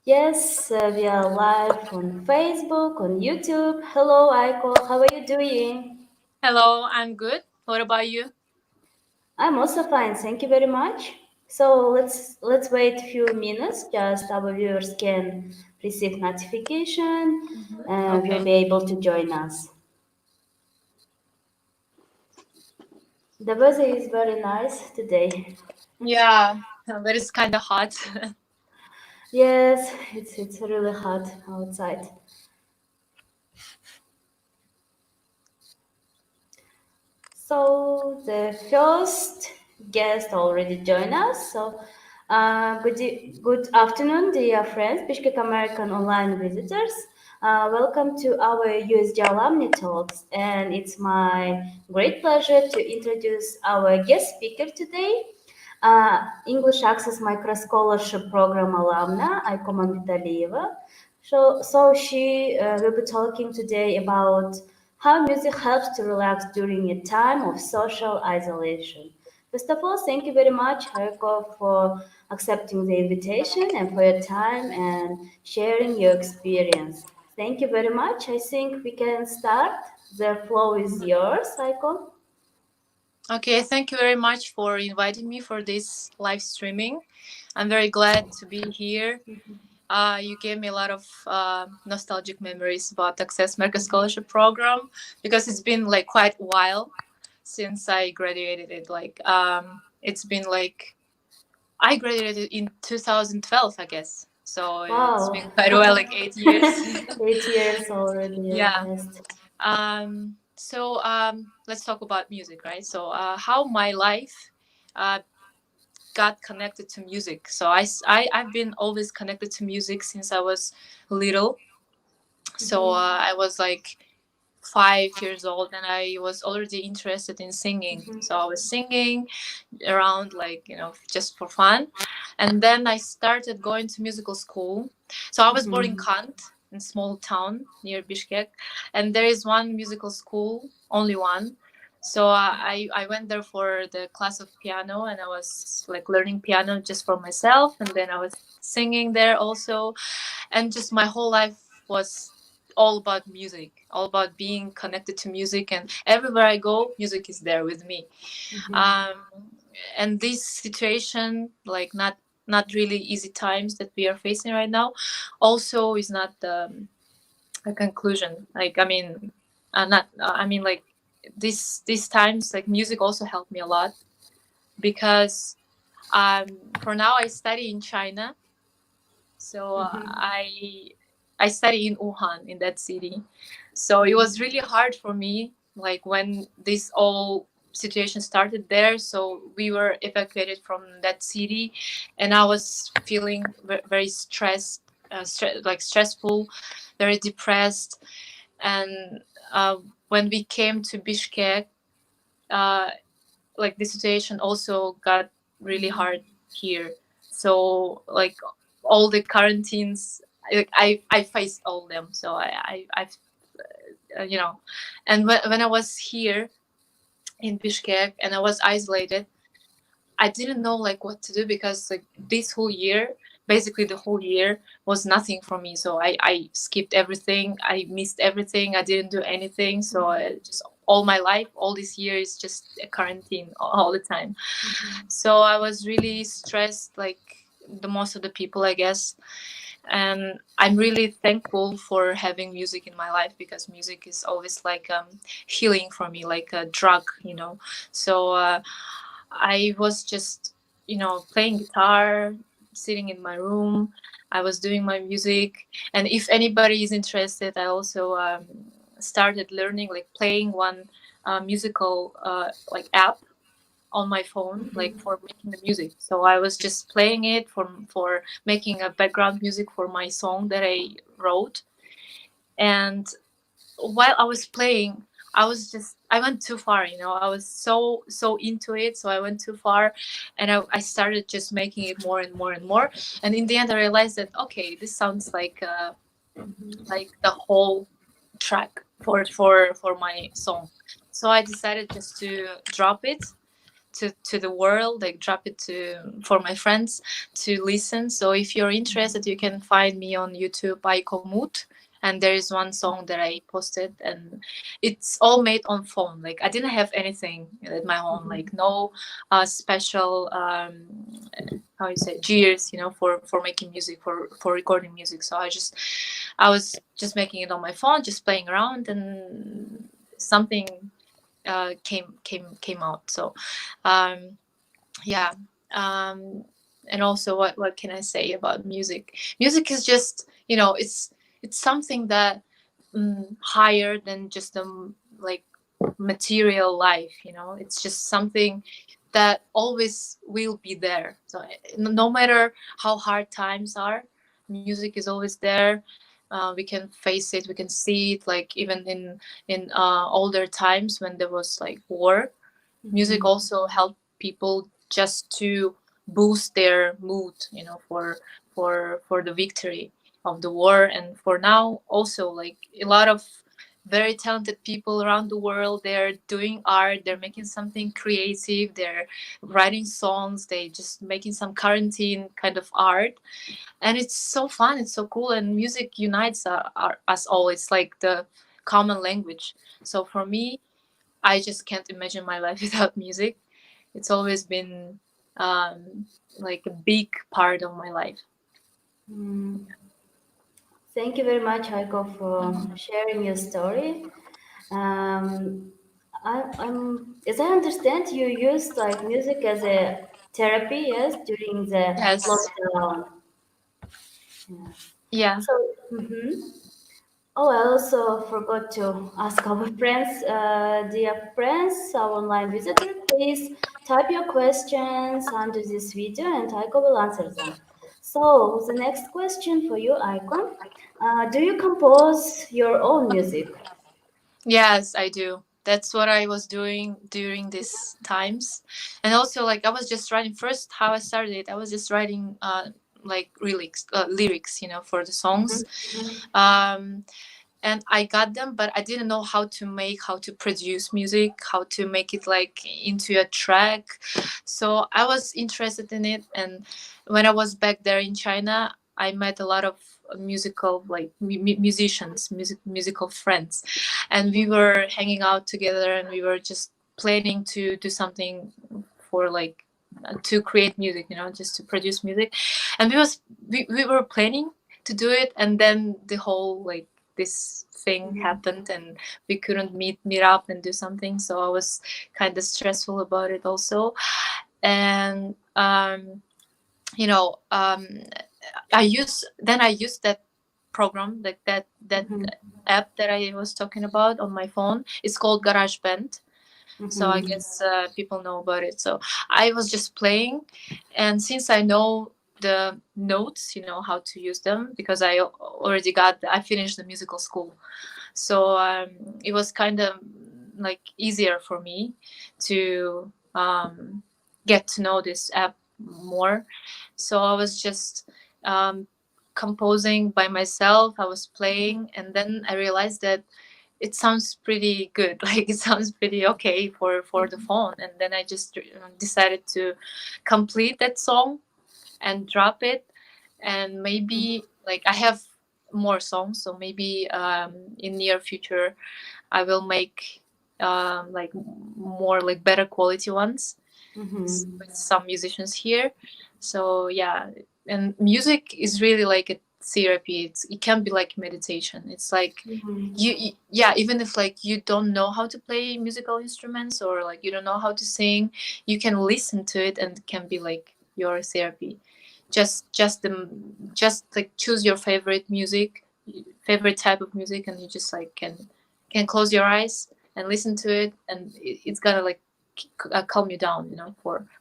Yes, we are live on Facebook, on YouTube. Hello, Aiko. How are you doing? Hello, I'm good. What about you? I'm also fine. Thank you very much. So let's wait a few minutes. Just our viewers can receive notification and will Okay. be able to join us. The weather is very nice today. Yeah, but it's kind of hot. Yes, it's really hot outside. So the first guest already joined us. So good afternoon, dear friends, Bishkek American online visitors. Welcome to our USG Alumni Talks, and it's my great pleasure to introduce our guest speaker today, English Access Microscholarship Program alumna, Aiko Mambetalieva. So she will be talking today about how music helps to relax during a time of social isolation. First of all, thank you very much, Aiko, for accepting the invitation and for your time and sharing your experience. Thank you very much. I think we can start. The floor is yours, Aiko. Okay, thank you very much for inviting me for this live streaming. I'm very glad to be here. You gave me a lot of nostalgic memories about Access America Scholarship Program because it's been like quite a while since I graduated it. It's been like I graduated in 2012, I guess. So it's Wow. been quite a while, like 8 years. 8 years already, yeah, Yeah. passed. Let's talk about music, right? How my life uh, got connected to music. I've been always connected to music since I was little. I was like 5 years old and I was already interested in singing. So I was singing around, like, just for fun. And then I started going to musical school. So I was born in Kant, in small town near Bishkek, and there is one musical school, only one. I went there for the class of piano, and I was like learning piano just for myself, and then I was singing there also, and just my whole life was all about music, all about being connected to music, and everywhere I go, music is there with me. um, and this situation, like, not really easy times that we are facing right now, also is not a conclusion. Like, I mean, not I mean, like, these times, like, music also helped me a lot because for now I study in China. So I study in Wuhan, in that city. So it was really hard for me, like, when this all situation started there. So we were evacuated from that city, and I was feeling very stressed, like stressful, very depressed. And when we came to Bishkek, uh, like, the situation also got really hard here. So, like, all the quarantines, I faced all them. So I've you know. And when I was here in Bishkek and I was isolated, I didn't know, like, what to do because, like, this whole year, basically the whole year, was nothing for me. So I skipped everything. I missed everything. I didn't do anything. So just all my life, all this year is just a quarantine all the time. So I was really stressed, like the most of the people, I guess. And I'm really thankful for having music in my life because music is always like healing for me, like a drug. So I was just, playing guitar, sitting in my room. I was doing my music. And if anybody is interested, I also started learning, like, playing one musical like app on my phone, like, for making the music. So I was just playing it for making a background music for my song that I wrote. And while I was playing, I went too far. I was so into it, so I went too far, and I started just making it more and more and more. And in the end, I realized that, okay, this sounds like the whole track for my song. So I decided just to drop it to the world, like drop it for my friends to listen. So if you're interested, you can find me on YouTube, Aiko Mut, and there is one song that I posted, and it's all made on phone. Like I didn't have anything at my home, like no special how you say gears, for making music, for recording music. So I was just making it on my phone, just playing around, and something came out. So yeah. um and also, what can I say about music? Music is just, it's something that higher than just like material life. It's just something that always will be there. So no matter how hard times are, music is always there. We can face it, we can see it, like even in older times when there was like war. Music also helped people just to boost their mood, for the victory of the war. And for now also, like a lot of very talented people around the world, they're doing art, they're making something creative, they're writing songs, they just making some quarantine kind of art. And it's so fun, it's so cool, and music unites us all. It's like the common language. So for me, I just can't imagine my life without music. It's always been like a big part of my life. Mm. Thank you very much, Heiko, for sharing your story. Um, as I understand, you used like music as a therapy, yes, during the Yes. lockdown. Yeah. Yeah. So, oh, I also forgot to ask our friends, dear friends, our online visitor, please type your questions under this video and Aiko will answer them. So, the next question for you, Aiko. Do you compose your own music? Yes, I do. That's what I was doing during these times. And also, like, I was just writing first. How I started it, I was just writing like lyrics, for the songs. um and I got them, but I didn't know how to produce music, how to make it like into a track. So I was interested in it, and when I was back there in China, I met a lot of musical, like musicians, musical friends, and we were hanging out together, and we were just planning to do something for like to create music, just to produce music. And we were planning to do it, and then the whole like this thing happened, and we couldn't meet up and do something. So I was kind of stressful about it also. And you know um I used that program, like that app that I was talking about on my phone. It's called GarageBand. So I guess people know about it. So I was just playing, and since I know the notes, how to use them, because I finished the musical school. So it was kind of like easier for me to get to know this app more. So I was just um, composing by myself. I was playing, and then I realized that it sounds pretty good. Like it sounds pretty okay for the phone. And then I just decided to complete that song and drop it. And maybe like I have more songs, so maybe in near future I will make like more like better quality ones with some musicians here. So yeah, and music is really like a therapy. It can be like meditation. It's like yeah, even if like you don't know how to play musical instruments, or like you don't know how to sing, you can listen to it, and it can be like your therapy. Just like choose your favorite music, favorite type of music, and you just like can close your eyes and listen to it, and it's gonna like calm you down,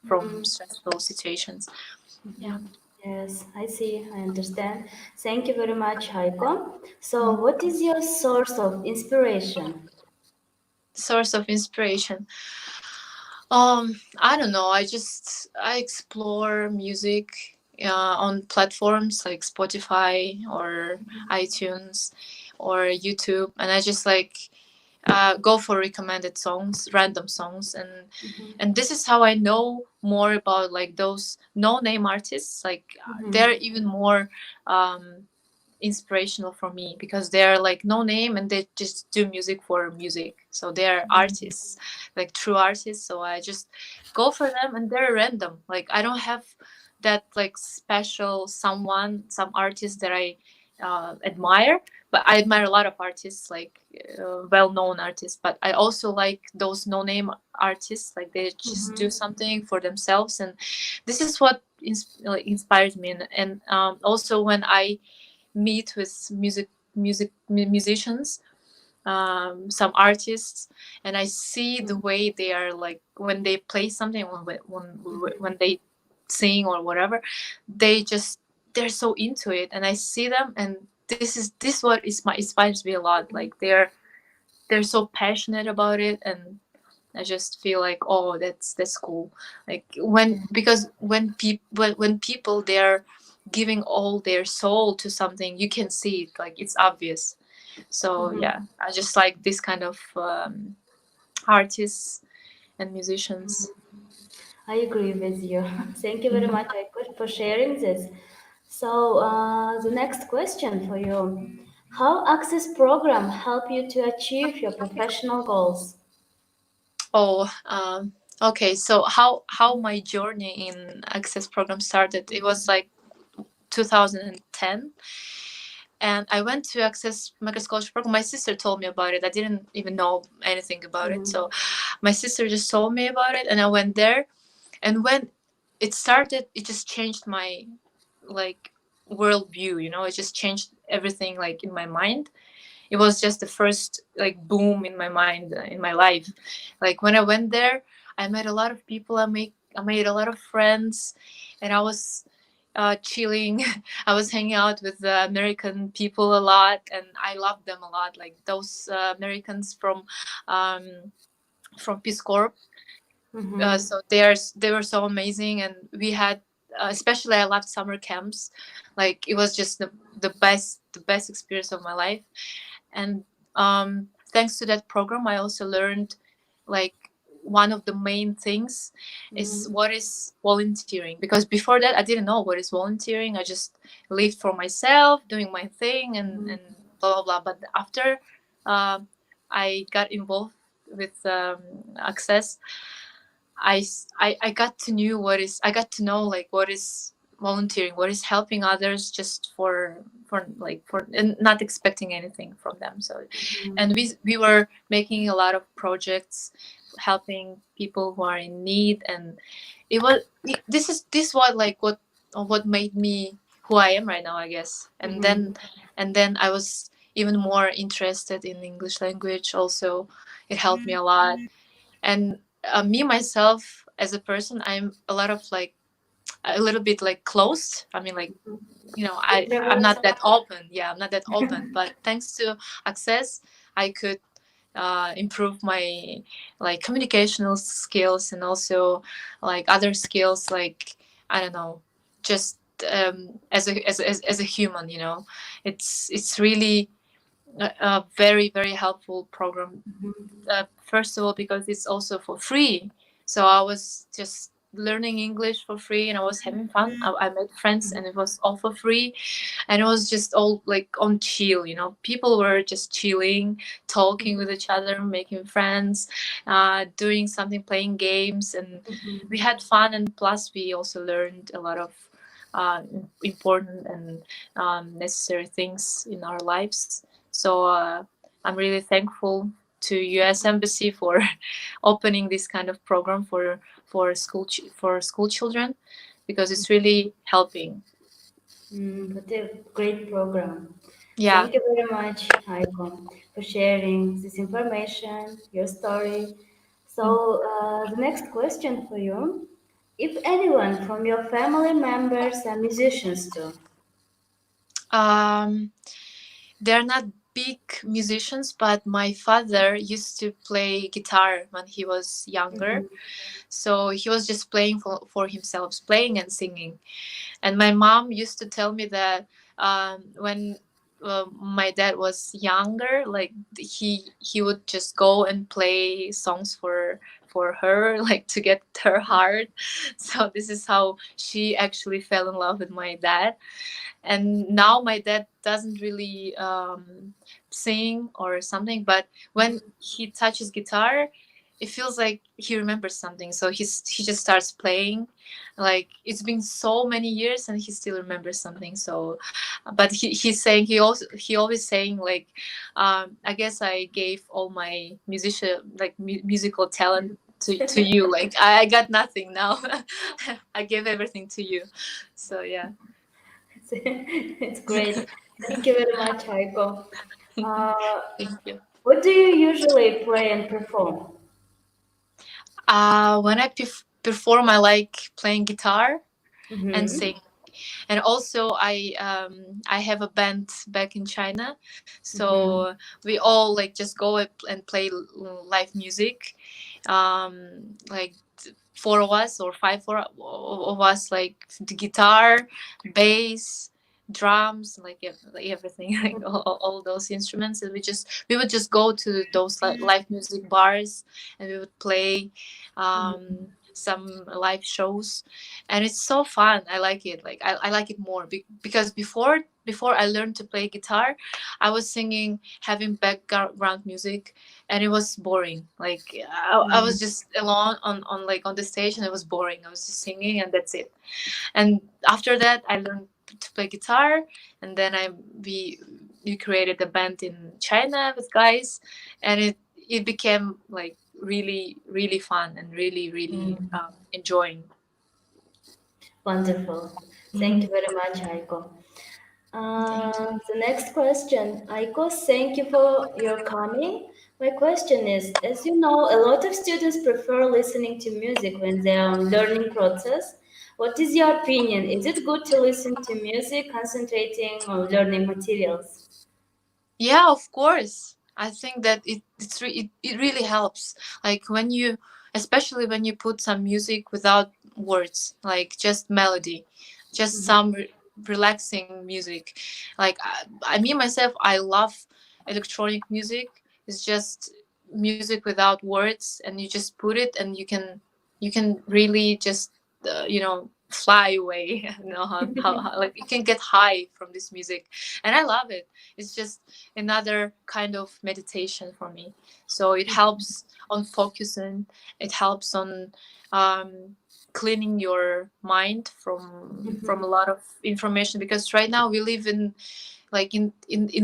from stressful situations. Yeah. Yes, I see. I understand. Thank you very much, Heiko. So, what is your source of inspiration? Source of inspiration. I don't know. I explore music on platforms like Spotify or iTunes or YouTube, and I just like go for recommended songs, random songs, Mhm. and this is how I know more about like those no name artists. Like they're Mhm. even more inspirational for me because they're like no name and they just do music for music. So they're artists, like true artists. So I just go for them and they're random. Like I don't have that like special someone, some artist that I admire, but I admire a lot of artists, like well-known artists. But I also like those no-name artists, like they just do Mhm. something for themselves, and this is what like, inspires me. And also when I meet with musicians, some artists, and I see the way they are, like when they play something, when they sing or whatever, they just they're so into it, and I see them, and this what is my inspires me a lot. Like they're so passionate about it, and I just feel like, oh, that's cool. Like when because when people they're giving all their soul to something, you can see it, like it's obvious. So yeah, Mhm. I just like this kind of artists and musicians. I agree with you. Thank you very Mhm. much, Aiko, for sharing this. So, the next question for you: how Access program help you to achieve your professional goals? Oh, okay. So how my journey in Access program started? It was like 2010, and I went to Access Microscholarship program. My sister told me about it. I didn't even know anything about it. Mhm. So my sister just told me about it, and I went there. And when it started, it just changed my like worldview. It just changed everything like in my mind. It was just the first like boom in my mind, in my life. Like when I went there, I met a lot of people. I made a lot of friends, and I was chilling. I was hanging out with American people a lot, and I loved them a lot. Like those Americans from Peace Corps. Mhm. So they were so amazing, and we had especially I loved summer camps. Like it was just the best experience of my life. And thanks to that program, I also learned like one of the main things is Mhm. what is volunteering, because before that I didn't know what is volunteering. I just lived for myself doing my thing, and Mhm. blah blah blah. But after uh, I got involved with Access, I got to know like what is volunteering, what is helping others just for and not expecting anything from them. So, and Mhm. we were making a lot of projects, helping people who are in need, and it was this was like what made me who I am right now, I guess. Mhm. And then I was even more interested in English language. Also, it helped me a lot. And me myself as a person, I'm a lot of like a little bit like closed. I mean, like I'm Introvert. not that open. Yeah, I'm not that open. But thanks to Access, I could improve my like communicational skills, and also like other skills, like I don't know, just as a human. It's really a very very helpful program. First of all, because it's also for free. So I was just learning English for free, and I was having fun. I made friends, and it was all for free. And it was just all like on chill. People were just chilling, talking with each other, making friends, doing something, playing games, and we had fun. And plus, we also learned a lot of important and necessary things in our lives. So I'm really thankful to U.S. Embassy for opening this kind of program for school children, because it's really helping. What a great program. Yeah. Thank you very much, Aiko, for sharing this information, your story. So, the next question for you: if anyone from your family members are musicians too. Um, they're not big musicians, but my father used to play guitar when he was younger. Mhm. So he was just playing for himself, playing and singing. And my mom used to tell me that when my dad was younger, like he would just go and play songs for her, like to get her heart. So this is how she actually fell in love with my dad. And now my dad doesn't really sing or something, but when he touches guitar, it feels like he remembers something, so he just starts playing. Like it's been so many years and he still remembers something. So but he's saying, he always saying like, I guess I gave all my musical talent to you. Like I got nothing now. I gave everything to you. So yeah. It's great. Thank you very much, Aiko. Uh, Thank you. what do you usually play and perform? When I perform, I like playing guitar and Mm-hmm. sing. And also I have a band back in China, Mm-hmm. so we all like just go and play live music. Like four of us or five of us, like the guitar, bass, drums, like everything, like all those instruments. And we would just go to those live music bars, and we would play some live shows. And it's so fun. I like it. Like I like it more because before I learned to play guitar, I was singing, having background music, and it was boring. Like I was just alone on the stage, and it was boring. I was just singing, and that's it. And after that, I learned to play guitar, and then we created a band in China with guys, and it became like really fun and really Mm-hmm. enjoying. Wonderful. Thank you Mhm. very much, Aiko. Thank you. The next question, Aiko, thank you for your coming. My question is, as you know, a lot of students prefer listening to music when they are on learning process. What is your opinion? Is it good to listen to music concentrating on learning materials? Yeah, of course. I think that it really helps. Like when you, especially when you put some music without words, like just melody, just some relaxing music. Like I mean myself, I love electronic music. It's just music without words, and you just put it, and you can really just fly away. You know how like you can get high from this music, and I love it. It's just another kind of meditation for me. So it helps on focusing. It helps on um, cleaning your mind from a lot of information, because right now we live in like in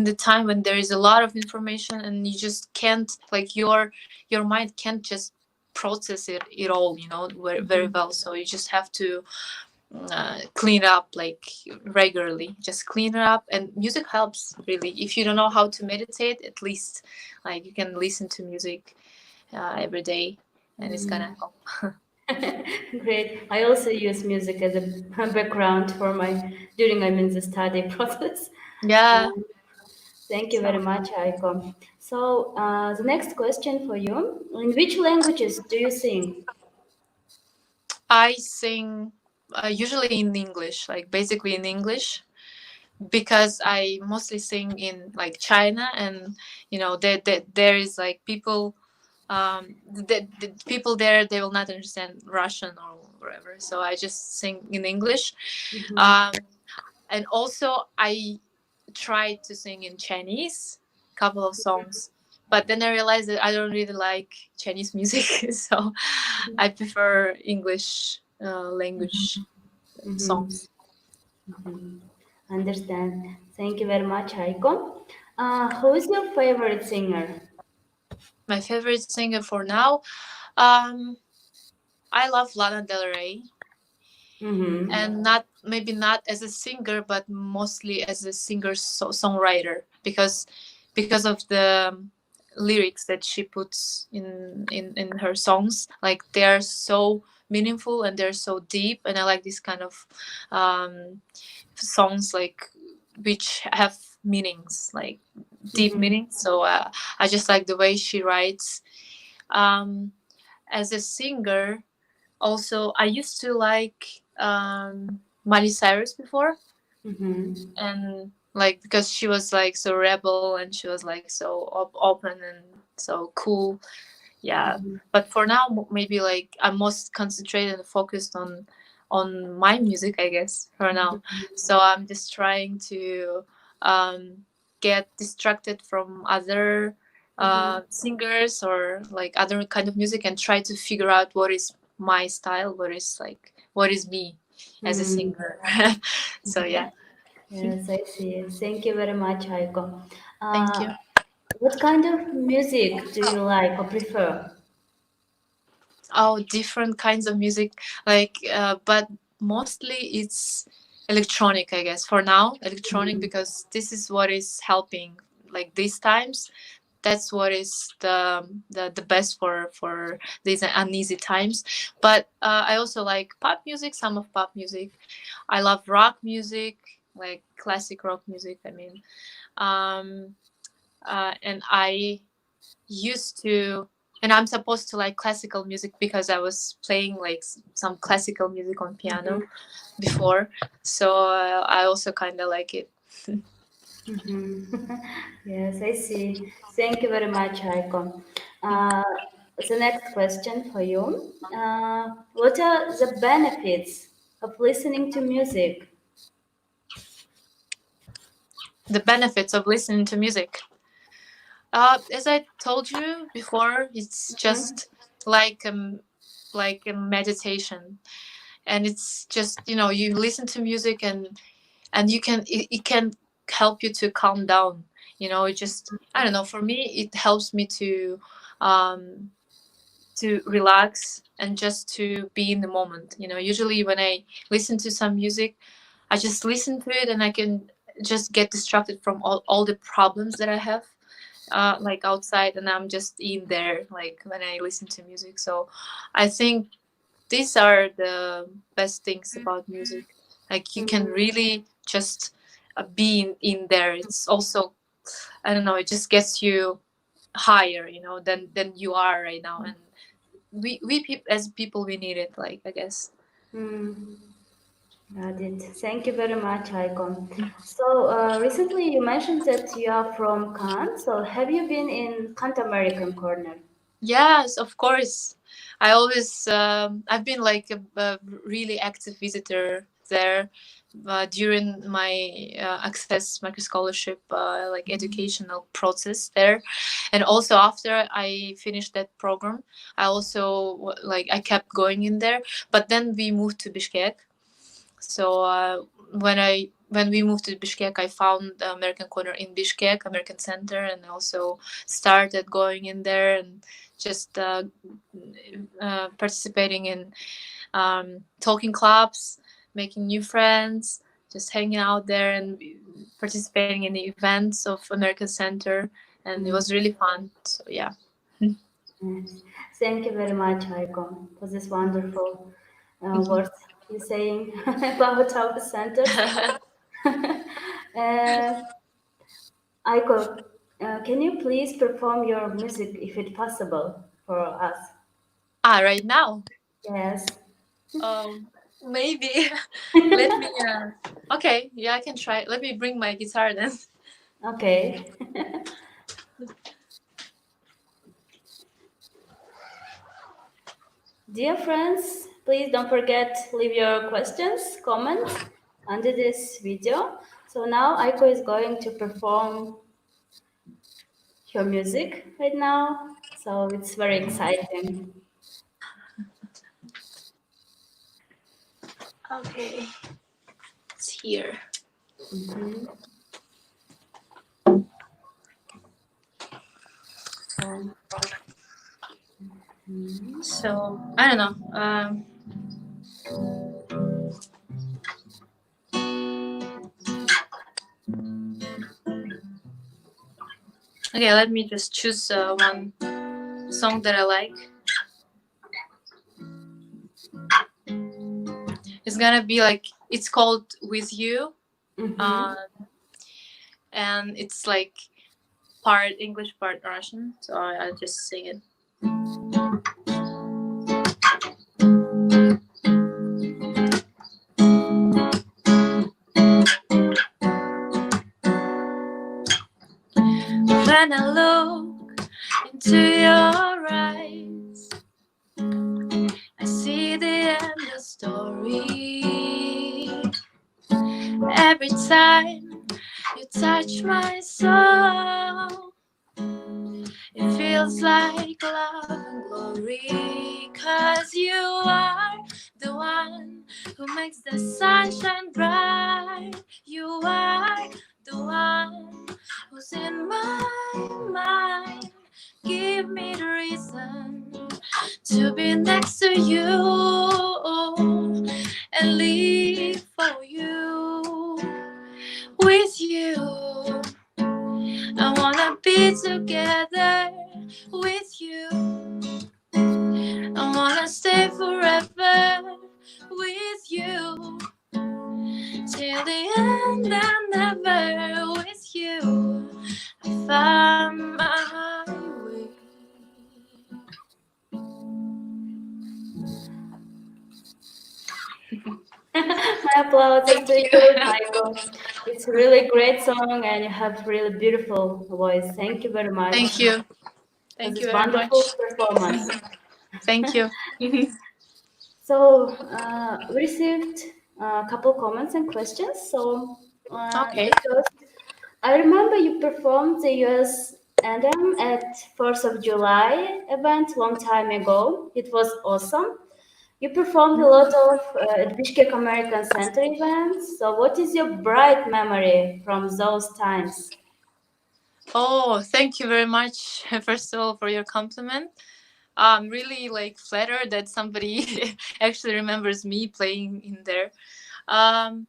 the time when there is a lot of information, and you just can't, like your mind can't just process it all, very, very well. So you just have to clean up like regularly, just clean it up. And music helps really. If you don't know how to meditate, at least like you can listen to music every day, and it's gonna help. Great. I also use music as a background for my during the study process. Yeah. Um, Thank you very So much, Aiko. So, the next question for you: in which languages do you sing? I sing usually in English, like basically in English, because I mostly sing in like China. And there is like people, the people there, they will not understand Russian or whatever, so I just sing in English. Mhm. um, and also I tried to sing in Chinese, couple of songs, but then I realized that I don't really like Chinese music. So I prefer English language Mhm. songs. Mhm. Understand. Thank you very much, Aiko. Who is your favorite singer? My favorite singer for now, um, I love Lana Del Rey. Mm-hmm. And not, maybe not as a singer, but mostly as a singer songwriter, because of the lyrics that she puts in her songs. Like they're so meaningful and they're so deep, and I like this kind of um, songs, like which have meanings, like deep Mm-hmm. meanings. So I just like the way she writes. um, as a singer, also, I used to like Miley Cyrus before, Mm-hmm. and like because she was like so rebel and she was like so open and so cool. Yeah, but for now maybe like I'm most concentrated and focused on my music, I guess, for now. So I'm just trying to get distracted from other singers or like other kind of music and try to figure out what is my style, what is me as a singer. So yeah. Yes, I see. Thank you very much, Aiko. Thank Uh, you. what kind of music do you like or prefer? Oh, different kinds of music, like but mostly it's electronic, I guess, for now. Electronic, because this is what is helping like these times. That's what is the best for these uneasy times. But I also like pop music, some of pop music. I love rock music, like classic rock music, I mean. um and I used to, and I'm supposed to like classical music because I was playing like some classical music on piano before, so I also kind of like it. Yes, I see. Thank you very much, Aiko. Uh, the next question for you. What are the benefits of listening to music? The benefits of listening to music, as I told you before, it's just like like a meditation, and it's just, you know, you listen to music and you can, it can help you to calm down. You know, it just, I don't know, for me it helps me um to relax and just to be in the moment. You know, usually when I listen to some music, I just listen to it and I can just get distracted from all the problems that I have, like outside, and I'm just in there like when I listen to music. So I think these are the best things about music. Like you can really just be in there. It's also, I don't know, it just gets you higher, you know, than you are right now. And as people, we need it, like, I guess. Hmm. Got it. Thank you very much, Icon. So recently you mentioned that you are from Cannes. So have you been in Canterbury Concordant? Yes, of course. I always, I've been like a really active visitor there during my access microscholarship like educational process there, and also after I finished that program, I also like I kept going in there. But then we moved to Bishkek. So when we moved to Bishkek, I found the American Corner in Bishkek, American Center, and also started going in there and just participating in talking clubs, making new friends, just hanging out there and participating in the events of American Center, and it was really fun. So yeah. Yes. Thank you very much, Icon, for this wonderful words you're saying about our centers. Uh, Aiko, can you please perform your music if it's possible for us? Right now. Yes. Um, Maybe. Let me. Okay, yeah, I can try. Let me bring my guitar then. Okay. Dear friends, please don't forget leave your questions, comments under this video. So now Aiko is going to perform her music right now. So it's very exciting. Okay, it's here. Mhm. So, mhm. So I don't know. Okay, let me just choose one song that I like. It's gonna be like, it's called "With You," uh, Mhm. and it's like part English, part Russian. So I'll just sing it. When I look into your eyes, I see the endless story. Every time you touch my soul, it feels like love and glory. 'Cause you are the one who makes the sunshine bright. You are the one who's in my mind. Give me the reason to be next to you and live for you. With you, I wanna be together with you. I wanna stay forever with you. Till the end and never. With you, I found my way. My applauses Thank to you. you, Aiko. It's a really great song, and you have really beautiful voice. Thank you very much Thank you. for Thank you this very wonderful much. performance. Thank you. So we received a couple comments and questions. So Okay. the first, I remember you performed the US anthem at 1st of July event long time ago. It was awesome. You performed a lot of at Bishkek American Center events. So what is your bright memory from those times? Oh, thank you very much, first of all, for your compliment. I'm really like flattered that somebody actually remembers me playing in there. Um,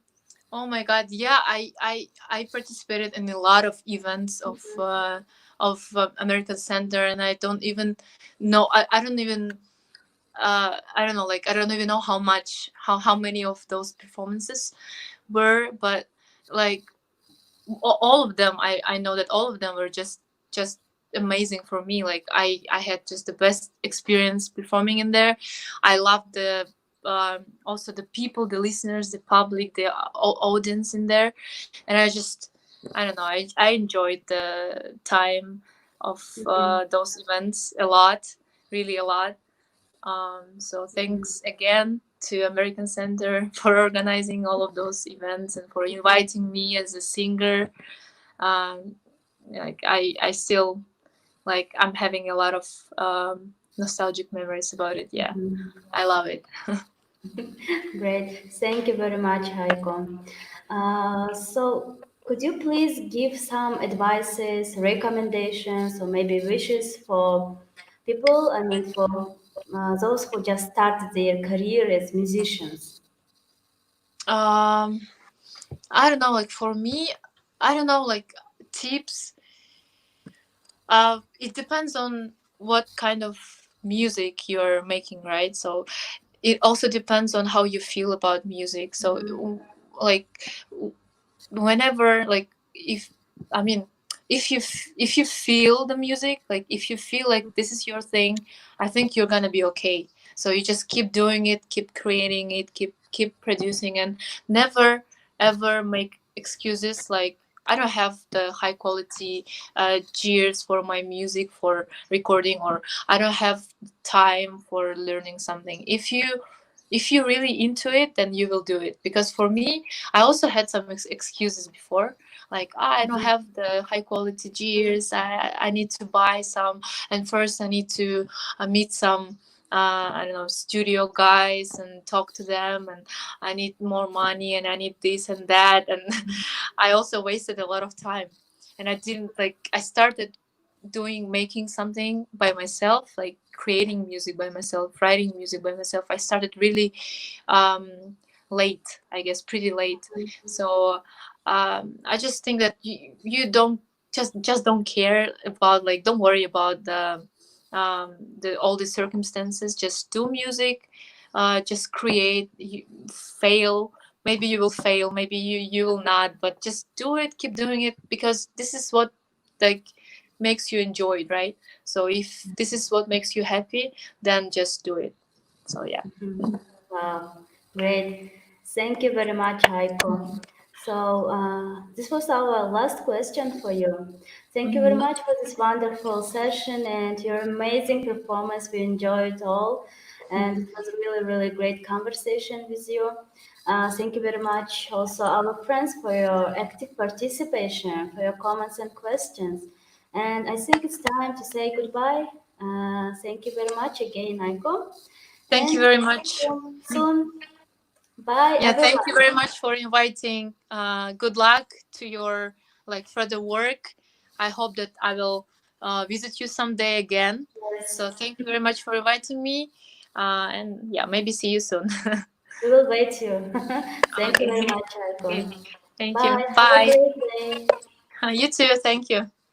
oh my God, yeah, I participated in a lot of events of American Center, and I don't even know. I don't even I don't know, like I don't even know how many of those performances were, but like all of them, I know that all of them were just amazing for me. Like I had just the best experience performing in there. I loved the also the people, the listeners, the public, the audience in there, and I don't know, I enjoyed the time of those events a lot, really a lot. So thanks again to American Center for organizing all of those events and for inviting me as a singer. Um, like I still like I'm having a lot of nostalgic memories about it. Yeah, I love it. Great. Thank you very much, Heiko. So, could you please give some advices, recommendations, or maybe wishes for people? I mean, for those who just started their career as musicians. Um, I don't know. Like for me, I don't know. Like tips. It depends on what kind of music you're making, right? So it also depends on how you feel about music. So like whenever like if I mean if you feel the music, like if you feel like this is your thing, I think you're gonna be okay. So you just keep doing it, keep creating it, keep producing, and never ever make excuses like I don't have the high quality gears for my music for recording, or I don't have time for learning something. If you're really into it, then you will do it. Because for me, I also had some excuses before, like I don't have the high quality gears. I need to buy some, and first I need to meet some I don't know, studio guys and talk to them, and I need more money, and I need this and that, and I also wasted a lot of time, and I didn't like. I started making something by myself, like creating music by myself, writing music by myself. I started really um, late, I guess, pretty late. So I just think that you don't just don't care about, like, don't worry about the all the circumstances. Just do music, just create. You fail, maybe you will fail, maybe you will not, but just do it, keep doing it, because this is what like makes you enjoy it, right? So if this is what makes you happy, then just do it. So yeah. Wow, great. Thank you very much, Heiko. So this was our last question for you. Thank you very Mhm. much for this wonderful session and your amazing performance. We enjoyed it all, and it was a really, really great conversation with you. Thank you very much, also our friends, for your active participation, for your comments and questions. And I think it's time to say goodbye. Thank you very much again, Aiko, Thank you and very see much. you soon. Bye, Yeah, thank you everyone. very much for inviting. Good luck to your like further work. I hope that I will visit you someday again. Yes. So thank you very much for inviting me, and yeah, maybe see you soon. We will wait you. Thank you very Okay. much, Okay. Aiko. Thank Bye. you. Have a Bye. great day. You too. Thank you.